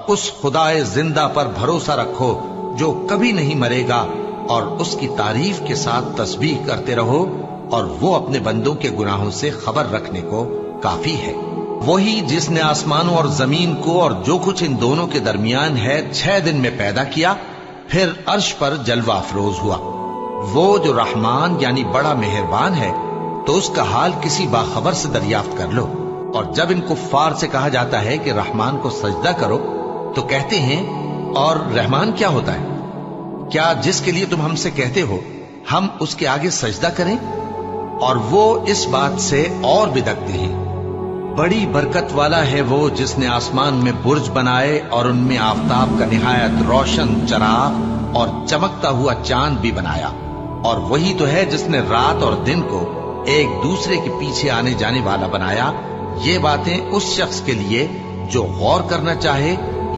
उस खुदाए जिंदा पर भरोसा रखो जो कभी नहीं मरेगा, और उसकी तारीफ के साथ तस्बीह करते रहो, और वो अपने बंदों के गुनाहों से खबर रखने को काफी है। वही जिसने आसमानों और जमीन को और जो कुछ इन दोनों के दरमियान है 6 दिन में पैदा किया, फिर अर्श पर जलवा अफरोज हुआ। वो जो रहमान यानी बड़ा मेहरबान है, तो उसका हाल किसी बाखबर से दरियाफ्त कर लो। और जब इन कुफ्फार से कहा जाता है कि रहमान को सजदा करो, तो कहते हैं, और रहमान क्या होता है? क्या जिसके लिए तुम हमसे कहते हो हम उसके आगे सजदा करें? और वो इस बात से और बिदकते हैं। बड़ी बरकत वाला है वो जिसने आसमान में बुर्ज बनाए और उनमें आफताब का निहायत रोशन चराग और चमकता हुआ चांद भी बनाया। और वही तो है जिसने रात और दिन को एक दूसरे के पीछे आने जाने वाला बनाया। ये बातें उस शख्स के लिए जो गौर करना चाहे